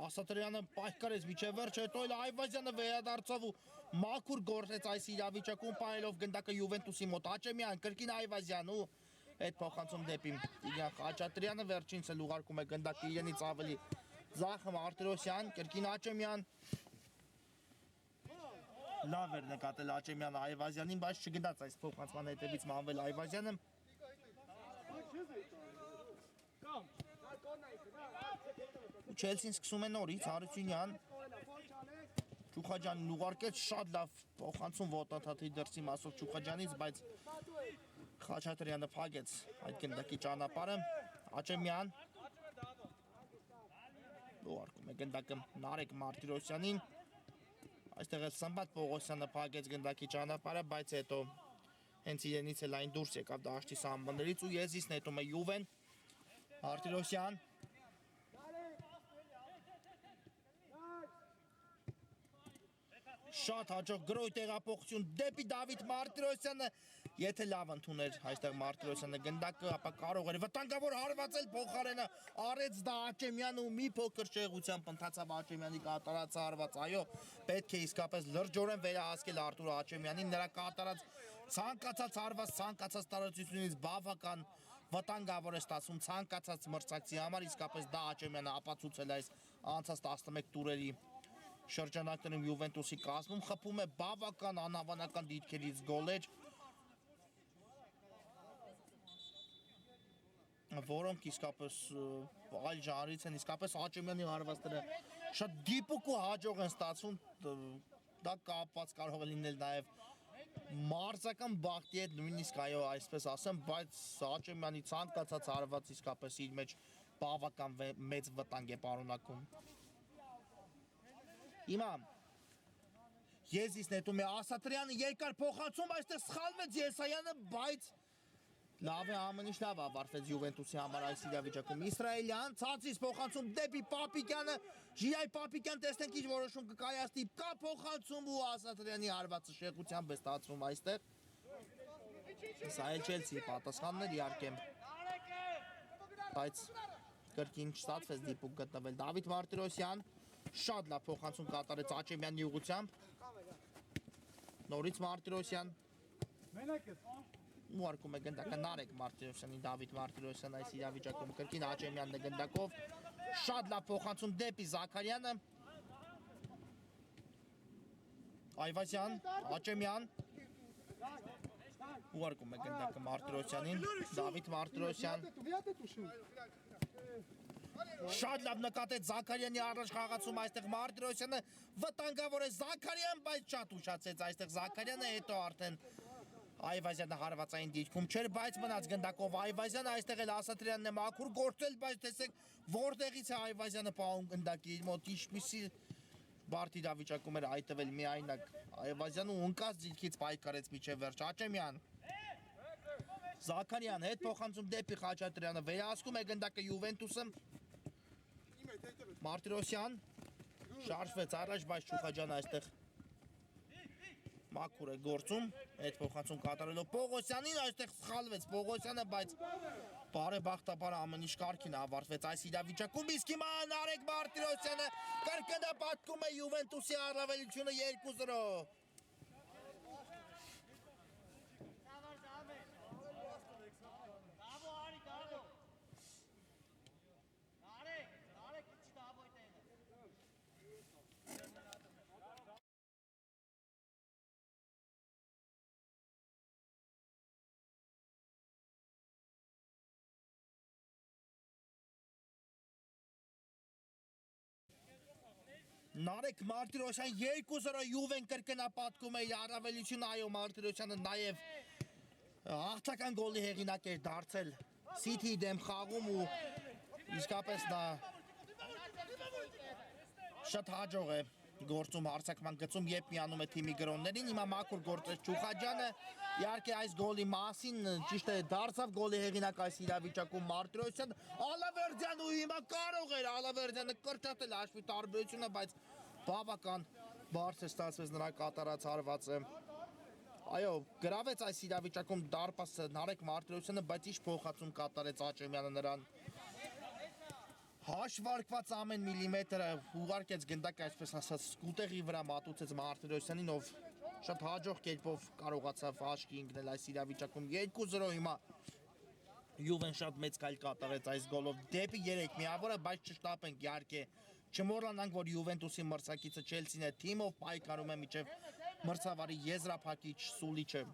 Ասատրյանը պայքարեց մինչև վերջ, հետո էլ Այվազյանը վերադարձավ ու մաքուր գործեց այս իրավիճակում, պահելով գնդակը Յուվենտուսի մոտ, Աճեմյան, կրկին Այվազյան ու այդ փոխանցում դեպի Տիգրան Խաչատրյանը, վերջինս էլ ուղարկում է գնդակը իրենից ավելի ձախ, Մարտիրոսյան, կրկին Աճեմյան, լավ էր նկատել Աճեմյանը Այվազյանին, բայց չգնաց այս փոխանցման հետևից Մանվել Այվազյանը։ Չելսին սկսում է նորից, Հարությունյան, Չուխաջյանին ուղարկեց, շատ լավ փոխանցում ոտնաթաթի դրսի մասով Չուխաջյանից, բայց Խաչատրյանը փակեց այդ գնդակի ճանապարհը, Աճեմյան ուղարկում է գնդակը Նարեկ Մարտիրոսյանին, այստեղ էլ Սմբատ Պողոսյանը փակեց գնդակի ճանապարհը, բայց հետո հենց իրենից էլ այն դուրս եկավ դաշտի սահմաններից ու եզից նետում է Յուվեն, Մարտիրոսյան, շատ հաջող գրոյ տեղափոխություն դեպի Դավիթ Մարտիրոսյանը, Եթե լավ ընդուներ այստեղ Մարտիրոսյանը գնդակը, ապա կարող էր վտանգավոր հարվածել փոխարենը արեց դա Աչեմյանը ու մի փոքր շեղությամբ ընթացավ Աչեմյանի կատարած հարված, այո, պետք է իսկապես լրջորեն վերահասկել Արտուր Աչեմյանին, նրա կատարած ցանկացած հարված, ցանկացած տարածությունից բավական վտանգավոր է ստացվում ցանկացած մրցակցի համար, իսկապես դա Աչեմյանը ապացուցել այս անցած 11 տուրերի շրջանակներում Յուվենտուսի կազմում խփում է բավական անհավանական դիրքերից գոլեր, որոնք իսկապես այլ ժանրից են, իսկապես Աչեմյանի հարվածները շատ դիպուկ ու հաջող են ստացվում, դա կապված կարող է լինել նաև մարզական բախտի հետ, նույնիսկ այո, այսպես ասեմ, բայց Աչեմյանի ցանկացած հարված իսկապես իր մեջ բավական մեծ վտանգ է պարունակում։ Հիմա Եզիսն հետում է Ասատրյանը երկար փոխանցում, այստեղ սխալվեց Եսայանը, բայց լավ է, ամեն ինչ լավ ավարտվեց Յուվենտուսի համար այս իրավիճակում։ Իսրայելյան ցածից փոխանցում դեպի Պապիկյանը, Ժիրայ Պապիկյան տեսնենք ինչ որոշում կկայացնի, կա փոխանցում ու Ասատրյանի հարվածը շեղությամբ է ստացվում այստեղ։ Սա էլ Չելսիի պատասխանն էր իհարկե, բայց կրկին չստացվեց դիպուկ գտնվել։ Դավիթ Մարտիրոսյան շատ լավ փոխանցում կատարեց Աչեմյանի ուղղությամբ։ Նորից Մարտիրոսյան ուղարկում է գնդակը Նարեկ Մարտիրոսյանին, Դավիթ Մարտիրոսյան այս իրավիճակում կրկին Աչեմյանն է գնդակով, շատ լավ փոխանցում դեպի Զաքարյանը, Այվազյան, Աչեմյան, ուղարկում է գնդակը Մարտիրոսյանին, Դավիթ Մարտիրոսյան, շատ լավ նկատեց Զաքարյանի առաջ խաղացում այստեղ Մարտիրոսյանը, վտանգավոր է Զաքարյան, բայց շատ ուշացեց այստեղ Զաքարյանը, հետո արդեն Այվազյանը հարվածային դիրքում չէր, բայց մնաց գնդակով Այվազյանը, այստեղ էլ Ասատրյանն է մաքուր գործել, բայց տեսեք որտեղից է Այվազյանը պահում գնդակի իր մոտ, ինչպիսի բարդ իրավիճակում էր այտվել միայնակ Այվազյանը ու ընկած դիրքից պայքարեց մինչև վերջ Աչեմյան։ Զաքարյան հետ փոխանցում դեպի Խաչատրյանը, վերահսկում է գնդակը Յուվենտուսը։ Մարտիրոսյան շարժվեց առաջ, բայց Չուխաջյանը այստեղ մաքուր է գործում, այդ փոխանցում կատարելով Պողոսյանին, այստեղ սխալվեց Պողոսյանը, բայց բարեբախտաբար ամեն ինչ կարգին ավարտվեց այս իրավիճակում, իսկ հիմա Նարեկ Մարտիրոսյանը կրկնապատկում է Յուվենտուսի առավելությունը 2-0։ Նարեկ Մարտիրոսյան 2-0 Յուվեն կրկնապատկում է իր առավելությունը, այո Մարտիրոսյանը նաև հաղթական գոլի հեղինակ էր դարձել Սիթիի դեմ խաղում ու իսկապես նա շատ հաջող է գործում հարձակման գծում, երբ միանում է թիմի գրոններին, հիմա մաքուր գործեց Չուխաջյանը, իհարկե այս գոլի մասին ճիշտ է դարձավ գոլի հեղինակ այս իրավիճակում Մարտիրոսյան, Ալավերդյանը ու հիմա կարող էր Ալավերդյանը կրճատել հաշվի տարբերությունը, բայց բավական բարձր ստացվեց նրա կատարած հարվածը։ Այո, գրավեց այս իրավիճակում դարպասը Նարեկ Մարտիրոսյանը, բայց ինչ փոխացում կատարեց Աչեմյանը նրան։ Հաշվարկված ամեն միլիմետրը ուղարկեց գնդակը, այսպես ասած, սկուտեղի վրա մատուցեց Մարտիրոսյանին, ով շատ հաջող կերպով կարողացավ աչքի ընկնել այս իրավիճակում 2-0 հիմա Յուվեն շատ մեծ կայլ կատարեց այս գոլով դեպի 3 միավորը, բայց չշտապենք իհարկե, չմոռանանք, որ Յուվենտուսի մրցակիցը Չելսին է, թիմով պայքարում է մինչև մրցավարի եզրափակիչ Սուլիչը։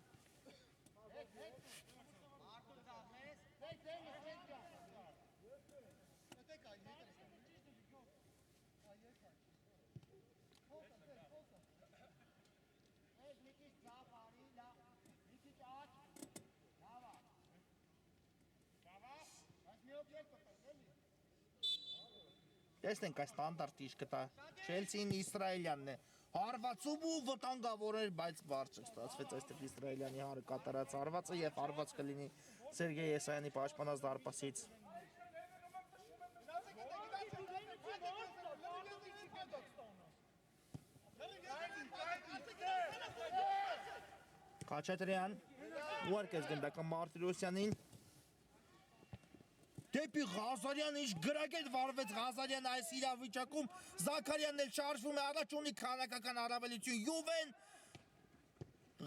Տեսնենք այս ստանդարտ ինչ կտա, Չելսին իսրայելյանն է, հարվածում ու վտանգավոր էր, բայց բարձր ստացվեց այստեղ իսրայելյանի հարը կատարած հարվածը և հարված կլինի Սերգեյ Եսայանի պաշտպանած դարպասից։ Խաչատրյան ուղարկեց գնդական Մարտիրոսյանին դեպի Ղազարյան ինչ գրագետ վարվեց Ղազարյան այս իրավիճակում Զաքարյանն էլ շարժվում է առաջ ունի քանակական առավելություն Յուվեն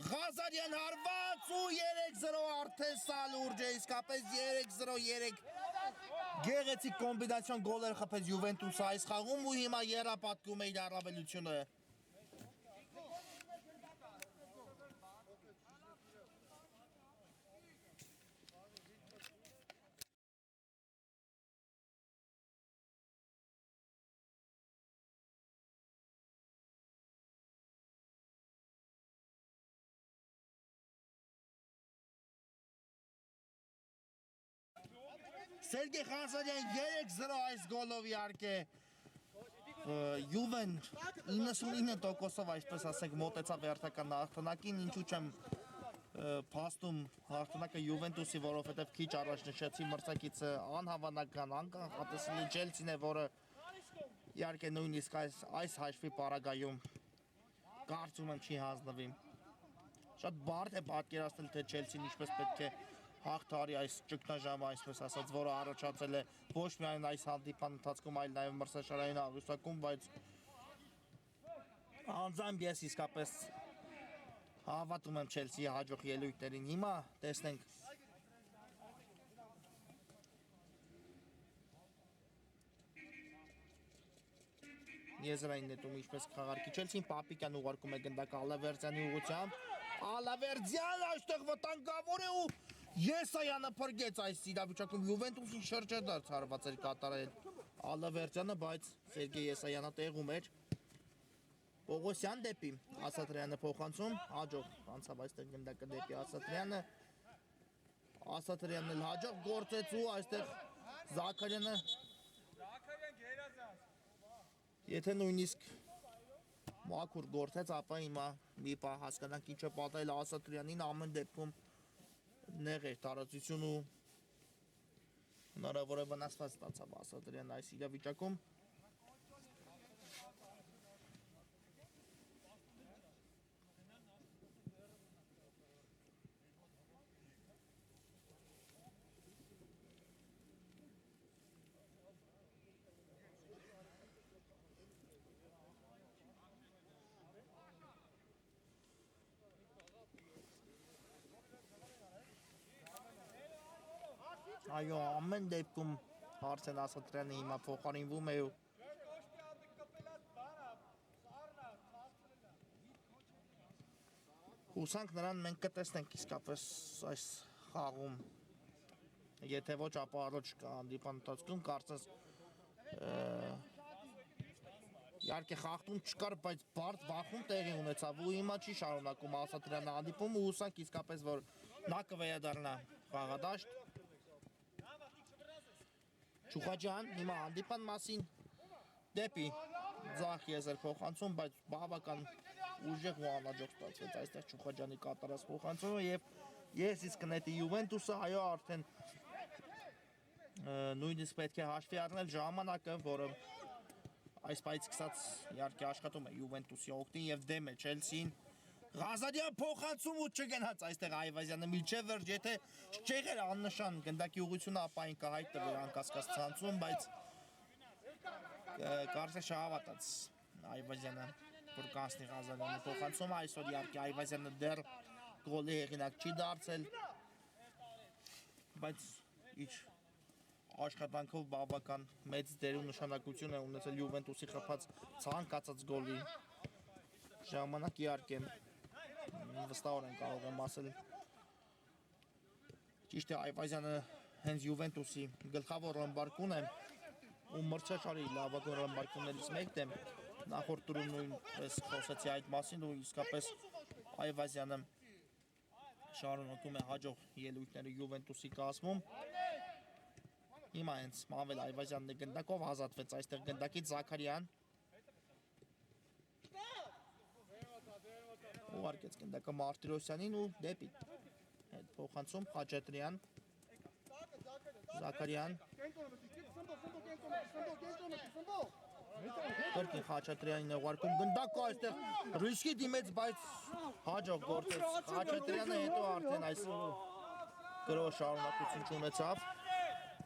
Ղազարյան հարված ու 3-0 արդեն սա լուրջ է իսկապես 3-0 գեղեցիկ կոմբինացիոն գոլեր խփեց Յուվենտուսը այս խաղում ու հիմա եռապատկում է իր առավելությունը Սերգեյ Ղազարյան 3-0 այս գոլով իհարկե Յուվեն 99%-ով այսպես ասենք մոտեցավ հերթական հաղթանակին, ինչու չեմ փաստում հաղթանակը Յուվենտուսի, որովհետև քիչ առաջ նշեցի մրցակիցը անհավանական, անկանխատեսելի Չելսին է, որը իհարկե նույնիսկ այս հաշվի պարագայում կարծում եմ չի հանձնվի։ Շատ բարդ է պատկերացնել, թե Չելսին ինչպես պետք է հաղթարի այս ճգնաժամը, այսպես ասած, որը առաջացել է ոչ միայն այս հանդիպան ընթացքում, այլ նաև մրցաշարային աղյուսակում, բայց անձամբ ես իսկապես հավատում եմ Չելսիի հաջող ելույթներին։ Հիմա տեսնենք եզրային նետում ինչպես կխաղարկի Չելսին, Պապիկյան ուղարկում է գնդակ Ալավերդյանի ուղղությամբ, Ալավերդյան այստեղ վտանգավոր է ու Եսայանը փրկեց այս իրավիճակում Յուվենտուսին շրջադարձ հարված էր կատարել Ալավերդյանը, բայց Սերգեյ Եսայանը տեղում էր Պողոսյան դեպի Ասատրյանը փոխանցում, հաջող անցավ այստեղ գնդակը դեպի Ասատրյանը Ասատրյանն էլ հաջող գործեց ու այստեղ Զաքարյանը եթե նույնիսկ մաքուր գործեց, ապա հիմա մի պահ հասկանանք ինչ է պատահել Ասատրյանին ամեն դեպքում նեղ էր տարածություն ու հնարավոր է վնասված ստացավ Ասատրյան այս իրավիճակում Այո, ամեն դեպքում Արսեն Ասատրյանը հիմա փոխարինվում է ու հուսանք նրան մենք կտեսնենք իսկապես այս խաղում եթե ոչ ապա առաջ կա հանդիպան ընթացքում կարծես իհարկե խախտում չկար, բայց բարդ բախում տեղի ունեցավ ու հիմա չի շարունակում Ասատրյանը հանդիպում ու հուսանք իսկապես որ նա կվերադառնա խաղադաշտ Չուխաջյան հիմա հանդիպան մասին դեպի ձախ եզր փոխանցում, բայց բավական ուժեղ ու անհաջող ստացվեց այստեղ Չուխաջյանի կատարած փոխանցումը եւ ես իսկ նետի Յուվենտուսը, այո, արդեն նույնիսկ պետք է հաշվի առնել ժամանակը, որը այս պայից սկսած իհարկե աշխատում է Յուվենտուսի օգտին եւ դեմ է Չելսին Ղազարյան փոխանցում ու չգնաց այստեղ Այվազյանը միջև վերջ, եթե չեղեր աննշան գնդակի ուղղությունը, ապա այն կհայտնվեր անկասկած ցանցում, բայց կարծես չհավատաց Այվազյանը, որ կանցնի Ղազարյանի փոխանցումը, այսօր իհարկե Այվազյանը դեռ գոլի հեղինակ չի դարձել, բայց իր աշխատանքով բավական մեծ դեր ու նշանակություն է ունեցել Յուվենտուսի խփած ցանկացած գոլի ժամանակ իհարկե վստահորեն կարող եմ ասել ճիշտ է Այվազյանը հենց Յուվենտուսի գլխավոր ռմբարկուն է ու մրցաշարի լավագույն ռմբարկուններից մեկն է նախորդ տուրում նույնպես խոսեցի այդ մասին ու իսկապես Այվազյանը շարունակում է հաջող ելույթները Յուվենտուսի կազմում հիմա հենց Մավել Այվազյանն է գնդակով ազատվեց այստեղ գնդակից Զաքարյան ուղարկեց գնդակը Մարտիրոսյանին ու դեպի հետ փոխանցում Խաչատրյան Զաքարյան Կրկին Խաչատրյանին է ուղարկում գնդակը այստեղ ռիսկի դիմեց, բայց հաջող գործեց Խաչատրյանը, հետո արդեն այս գրո շարունակություն չունեցավ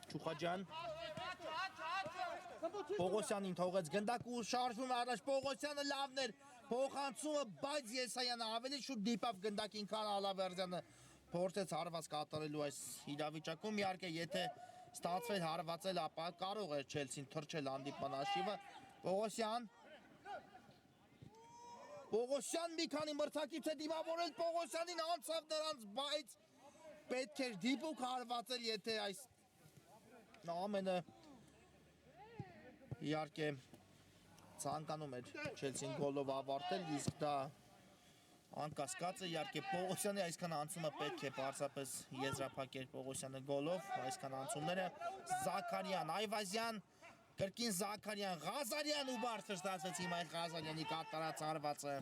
Չուխաջյան Պողոսյանին թողեց գնդակը ու շարժվում առաջ Պողոսյանը լավն էր փոխանցումը, բայց Եսայանը ավելի շուտ դիպավ գնդակին, քան Ալավերդյանը փորձեց հարված կատարելու այս իրավիճակում, իհարկե եթե ստացվեր հարվածել, ապա կարող էր Չելսին թռչել հանդիպման հաշիվը Պողոսյան մի քանի մրցակից է դիմավորել Պողոսյանին անցավ նրանց, բայց պետք էր դիպուկ հարվածել, եթե այս ամենը իհարկե ցանկանում էր Չելսին գոլով ավարտել, իսկ դա անկասկած է, իհարկե Պողոսյանի այսքան անցումը պետք է պարզապես եզրափակեր Պողոսյանը գոլով, այսքան անցումները Զաքարյան, Այվազյան, կրկին Զաքարյան, Ղազարյան ու բարձր ստացվեց հիմա Ղազարյանի կատարած հարվածը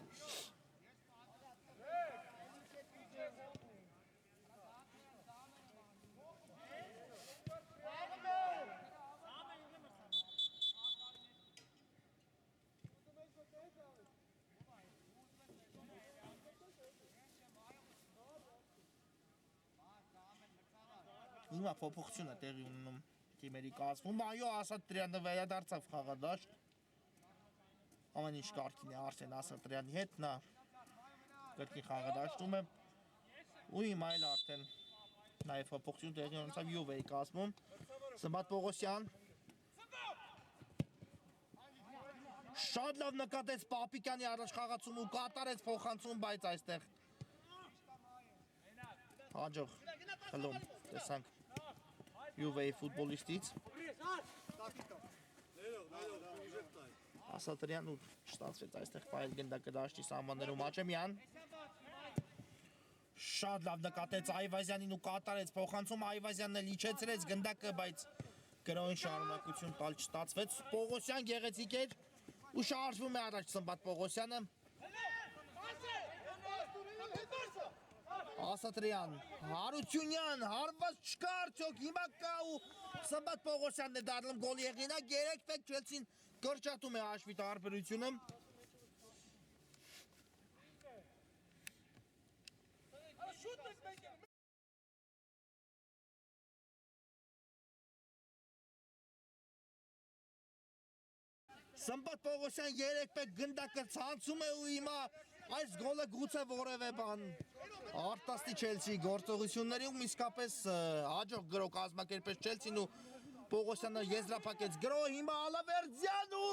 Հիմա փոփոխություն է տեղի ունենում թիմերի կազմում, այո, Ասատրյանը վերադարձավ խաղադաշտ ամեն ինչ կարգին է Արսեն Ասատրյանի հետ, նա կրկին խաղադաշտում է ու հիմա էլ արդեն նաև փոփոխություն տեղի ունեցավ Յուվեի կազմում Սմբատ Պողոսյան շատ լավ նկատեց Պապիկյանի առաջ խաղացում ու կատարեց փոխանցում, բայց այստեղ հաջող խլում տեսանք Յուվեի ֆուտբոլիստից Ասատրյան ու չստացվեց այստեղ պայել գնդակը դաշտի սահմաններում Աչեմյան շատ լավ նկատեց Այվազյանին ու կատարեց փոխանցում Այվազյանն էլ իջեցրեց գնդակը, բայց գրոհին շարունակություն տալ չստացվեց Պողոսյան գեղեցիկ էր ու շարժվում է առաջ Սմբատ Պողոսյանը Ասատրյան, Հարությունյան, հարված չկա արդյոք, հիմա կա ու Սմբատ Պողոսյանն է դառնում գոլի հեղինակ, 3-1 Չելսին կրճատում է հաշվի տարբերությունը Սմբատ Պողոսյան 3-1 գնդակը ցանցում է ու հիմա այս գոլը գուցե որևէ բան արտաստի Չելսիի գործողություններում իսկապես հաջող գրո կազմակերպեց Չելսին ու Պողոսյանը եզրափակեց գրո հիմա Ալավերդյան ու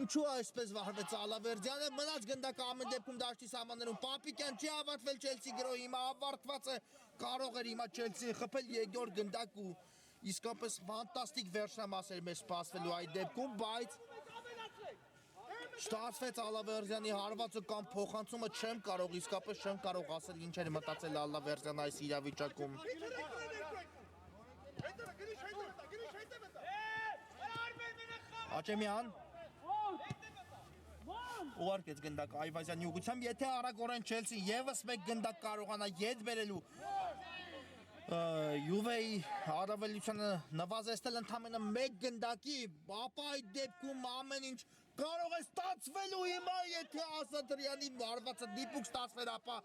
ինչու այսպես վարվեց Ալավերդյանը մնաց գնդակը ամեն դեպքում դաշտի սահմաններում Պապիկյան չի ավարտվել Չելսի գրո հիմա ավարտված է կարող էր հիմա Չելսին խփել երկրորդ գնդակ ու իսկապես ֆանտաստիկ վերջնամաս էր մեզ սպասվելու այդ դեպքում բայց Ստացվեց Ալավերդյանի հարվածը կամ փոխանցումը չեմ կարող, իսկապես չեմ կարող ասել ինչ էր մտածել Ալավերդյանը այս իրավիճակում Աչեմյան ուղարկեց գնդակ Այվազյանի ուղղությամբ, եթե արագորեն Չելսին ևս մեկ գնդակ կարողանա ետ բերելու Յուվեի առավելությանը նվազեցնել ընդամենը մեկ գնդակի, ապա այդ դեպքում ամեն ինչ կարող է ստացվելու հիմա, եթե Ասատրյանի հարվածը դիպուկ ստացվեր, ապա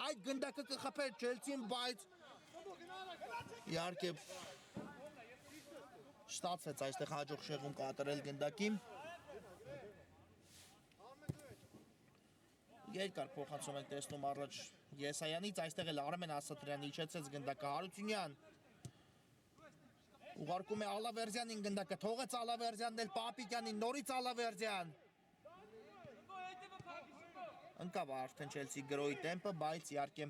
այդ գնդակը կխփեր Չելսին, բայց իհարկե ստացվեց այստեղ հաջող շեղում կատարել գնդակին երկար փոխանցում ենք տեսնում առաջ Եսայանից, այստեղ էլ Արմեն Ասատրյանը իջեցրեց գնդակը Հարությունյան ուղարկում է Ալավերդյանին գնդակը, թողեց Ալավերդյանն էլ Պապիկյանին, նորից Ալավերդյան ընկավ արդեն Չելսի գրոյի տեմպը, բայց իհարկե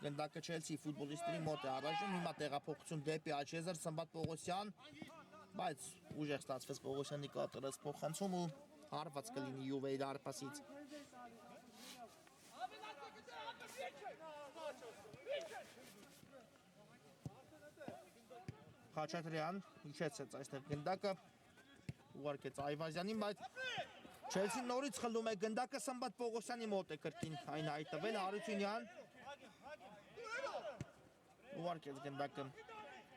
գնդակը Չելսի ֆուտբոլիստների մոտ է առայժմ, հիմա տեղափոխություն դեպի Աչեզեր, Սմբատ Պողոսյան, բայց ուժեղ ստացվեց Պողոսյանի կատարած փոխանցում ու հարված կլինի Յուվեի դարպասից Խաչատրյան իջեցրեց այստեղ գնդակը ուղարկեց Այվազյանին, բայց Չելսին նորից խլում է գնդակը Սմբատ Պողոսյանի մոտ է կրկին այն հայտնվել Հարությունյան ուղարկեց գնդակը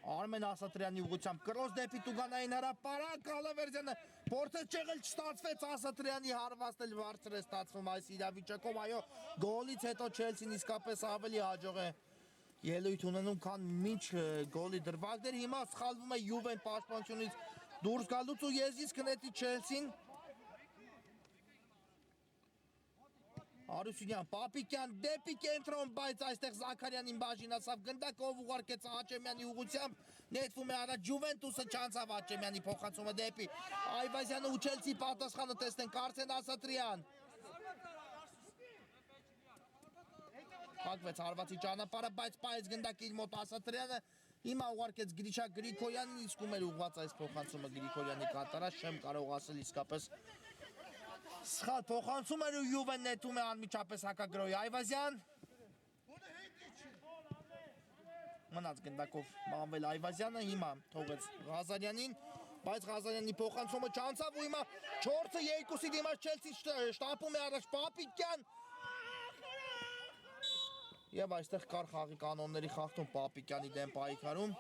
Արմեն Ասատրյանի ուղղությամբ կրոս դեպի Տուգանային հրապարակ Ալավերդյանը փորձեց չեղել չստացվեց Ասատրյանի հարվածն էլ բարձր է ստացվում այս իրավիճակում այո գոլից հետո Չելսին իսկապես ավելի հաջող է ելույթ ունենում քան մինչ գոլի դրվագներ հիմա սխալվում է Յուվեն պաշտպանությունից դուրս գալուց ու եզից կնետի Չելսին Արուսյունյան, Պապիկյան, դեպի կենտրոն, բայց այստեղ Զաքարյանին բաժին ասավ գնդակով ուղարկեց Աճեմյանի ուղությամբ, նետվում է առաջ Ջուվենտուսը չանցավ Աճեմյանի փոխանցումը դեպի Այվազյանը ու Չելսի պատասխանը տեսնենք Արսեն Ասատրյան։ Փակվեց հարվածի ճանապարհը, բայց պայեց գնդակի իր մոտ Ասատրյանը, հիմա ուղարկեց Գրիշա Գրիգորյանին, իսկ ում էր ուղղված այս փոխանցումը Գրիգորյանի կատարած, չեմ կարող ասել իսկապես Սխալ փոխանցում էր ու Յուվեն նետում է անմիջապես հակագրոյի Այվազյան Մնաց գնդակով մանվել Այվազյանը հիմա թողեց Ղազարյանին բայց Ղազարյանի փոխանցումը չանցավ ու հիմա 4-ը 2-ի դիմաց Չելսի շտապում է առաջ Պապիկյան Եվ այստեղ կար խաղի կանոնների խախտում Պապիկյանի դեմ պայքարում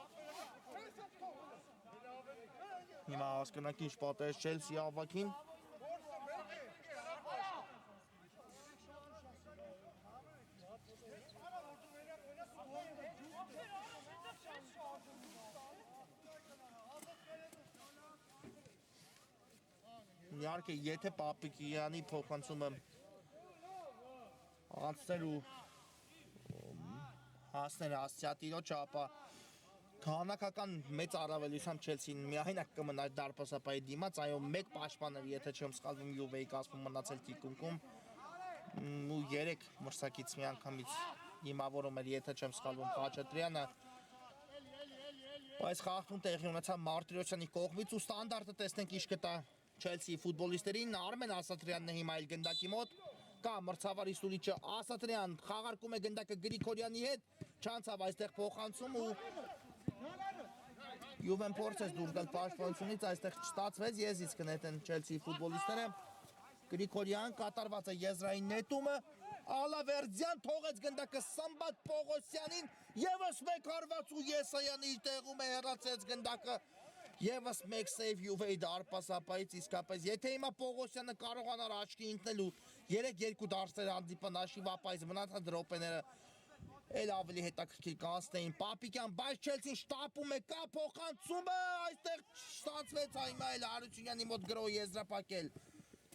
Հիմա հասկնանք ինչ պատահեց Չելսի ավակին Իհարկե, եթե Պապիկյանի փոխանցումը անցներ ու հասներ Ասիատիրոջը, ապա Քանակական մեծ առավելությամբ Չելսին միայնակ կմնար դարպասապայի դիմաց, այո, մեկ պաշտպան էր, եթե չեմ սխալվում Յուվեի կազմում մնացել թիկունքում ու 3 մրցակից միանգամից դիմավորում էր, եթե չեմ սխալվում Խաչատրյանը Բայց խաղում տեղի ունեցավ Մարտիրոսյանի կողմից ու ստանդարտը տեսնենք ինչ կտա Չելսի ֆուտբոլիստերին Արմեն Ասատրյանն է հիմա այլ գնդակի մոտ կա մրցավարի սուրիչը Ասատրյան խաղարկում է գնդակը Գրիգորյանի հետ չանցավ այստեղ փոխանցում ու Յուվեն փորձեց դուրս գալ պաշտպանությունից այստեղ չստացվեց եզից կնետեն Չելսի ֆուտբոլիստները Գրիգորյան կատարված է եզրային նետումը Ալավերդյան թողեց գնդակը Սամբատ Պողոսյանին եւս մեկ հարված ու Եսայանի տեղում է հեռացեց գնդակը Եվս մեկ սեյվ Յուվեի դարպասապայից իսկապես եթե հիմա Պողոսյանը կարողանար աչքի ընկնել ու 3-2 դարձեր հանդիպան հաշիվ ապա այս մնացած րոպեները էլ ավելի հետաքրքիր կանցնեին Պապիկյան բայց Չելսին շտապում է կա փոխանցումը այստեղ ստացվեց հիմա էլ Հարությունյանի մոտ գրո եզրափակել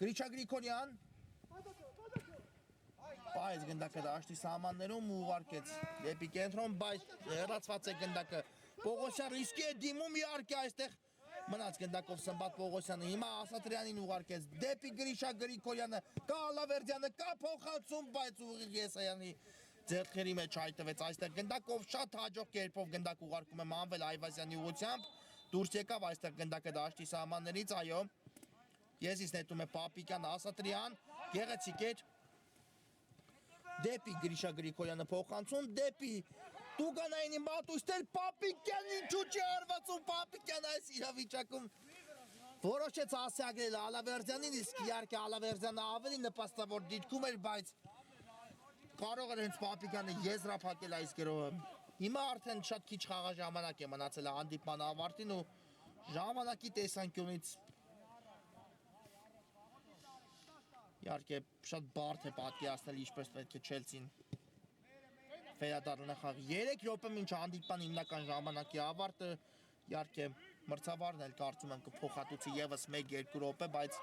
Գրիշա Գրիգորյան Բայց գնդակը դաշտի սահմաններում ուղարկեց դեպի կենտրոն բայց հեռացված է գնդակը Պողոսյան ռիսկի է դիմում իհարկե այստեղ մնաց գնդակով Սմբատ Պողոսյանը հիմա Ասատրյանին ուղարկեց դեպի Գրիշա Գրիգորյանը կա Ալավերդյանը կա փոխանցում բայց ուղիղ Եսայանի ձեռքերի մեջ հայտնվեց այստեղ գնդակով շատ հաջող կերպով գնդակ ուղարկում է Մանվել Այվազյանի ուղղությամբ դուրս եկավ այստեղ գնդակը դաշտի սահմաններից այո Եզից նետում է Պապիկյան Ասատրյան գեղեցիկ էր Դեպի Գրիշա Գրիգորյանը փոխանցում դեպի Տուգանայինի մատույցներ Պապիկյան ինչու չի արվածում Պապիկյան այս իրավիճակում որոշեց ասիագրել Ալավերդյանին իսկ իհարկե Ալավերդյանը ավելի նպաստավոր դիտքում էր բայց կարող էր հենց Պապիկյանը եզրափակել այս գրոհը հիմա արդեն շատ քիչ խաղաժամանակ է մնացել հանդիպման ավարտին ու ժամանակի տեսանկյունից Իհարկե շատ բարդ է պատկերացնել ինչպես պետք է Չելսին վերադառնա խաղ 3 րոպե մինչ հանդիպման հիմնական ժամանակի ավարտը իհարկե մրցավարն էլ կարծում եմ կփոխհատուցի եւս 1-2 րոպե բայց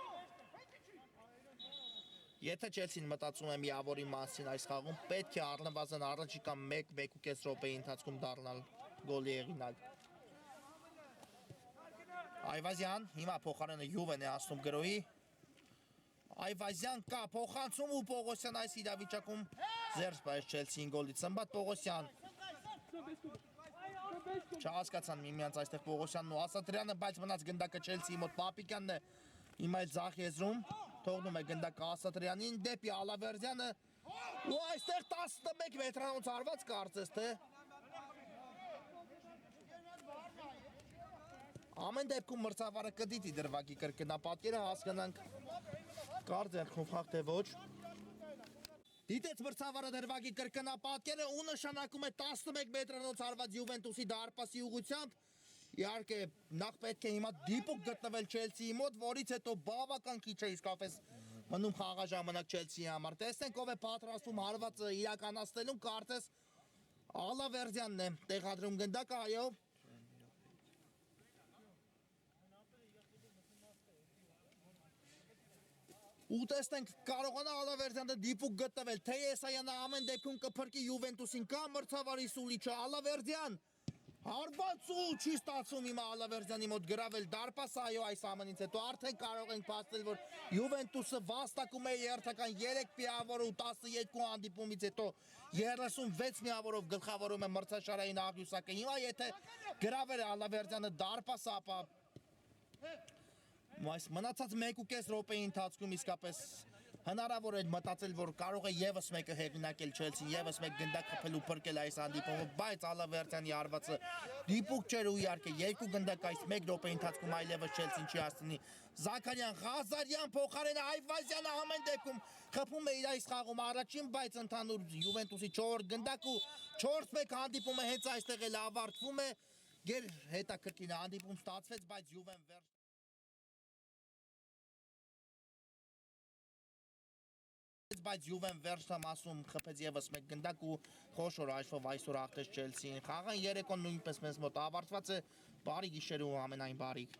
Եթե Չելսին մտածում է միավորի մասին այս խաղում պետք է առնվազն առաջիկա 1-1.5 րոպեի ընթացքում դառնալ գոլի հեղինակ Այվազյան հիմա փոխարենը Յուվեն է ասում գրոհի Այվազյան կա փոխանցում ու Պողոսյան այս իրավիճակում զերծ բայց Չելսին գոլից Սմբատ Պողոսյան Չհասկացան միմյանց այստեղ Պողոսյանն ու Ասատրյանը բայց մնաց գնդակը Չելսիի մոտ Պապիկյանն է հիմա էլ ձախ եզրում թողնում է գնդակը Ասատրյանին դեպի Ալավերդյանը ու այստեղ 11 մետրանոց արված կարծես թե Ամեն դեպքում մրցավարը կդիտի դրվագի կրկնապատկերը հասկանանք կար ձեռքով խաղ թե ոչ Դիտեց մրցավարը դրվագի կրկնապատկերը ու նշանակում է 11 մետրանոց հարված Յուվենտուսի դարպասի ուղությամբ։ Իհարկե, նախ պետք է հիմա դիպուկ գտնվել Չելսիի մոտ, որից հետո բավական քիչ է իսկապես մնում խաղաժամանակ Չելսիի համար։ Տեսնենք ով է պատրաստվում հարվածը իրականացնելուն, կարծես Ալավերդյանն է տեղադրում գնդակը, այո։ Ու տեսնենք կարողանա Ալավերդյանը դիպուկ գտնվել, թե Եսայանը ամեն դեպքում կփրկի Յուվենտուսին կամ մրցավարի սուլիչը Ալավերդյան հարվածու չի ստացվում հիմա Ալավերդյանի մոտ գրավել դարպասը, այո, այս ամենից հետո արդեն կարող ենք փաստել, որ Յուվենտուսը վաստակում է երթական 3 միավոր ու 12 հանդիպումից հետո 36 միավորով գլխավորում է մրցաշարային աղյուսակը։ Հիմա եթե գրավել է Ալավերդյանը դարպասը, ապա այս մնացած 1.5 րոպեի ընթացքում իսկապես հնարավոր է մտածել, որ կարող է եւս մեկը հեղինակել Չելսին, եւս մեկ գնդակ խփել ու փրկել այս հանդիպումը, բայց Ալավերդյանի հարվածը դիպուկ չէր ու իհարկե երկու գնդակ այս 1 րոպեի ընթացքում այլևս Չելսին չի հասցնի։ Զաքարյան, Ղազարյան փոխարենը Այվազյանը ամեն դեպքում խփում է իր այս խաղում առաջին, բայց ընդհանուր Յուվենտուսի 4 գնդակ ու 4-1 հանդիպումը հենց այստեղ էլ ավարտվում է։ Հետաքրքիր հանդիպում ստացվեց, բայց Յուվեն վերջնամ ասում խփեց եւս մեկ գնդակ ու խոշոր այժմով այսօր հաղթեց Չելսին։ Խաղան երեկոն նույնպես մեզ մոտ ավարտված է, բարի գիշեր ու ամենայն բարիք։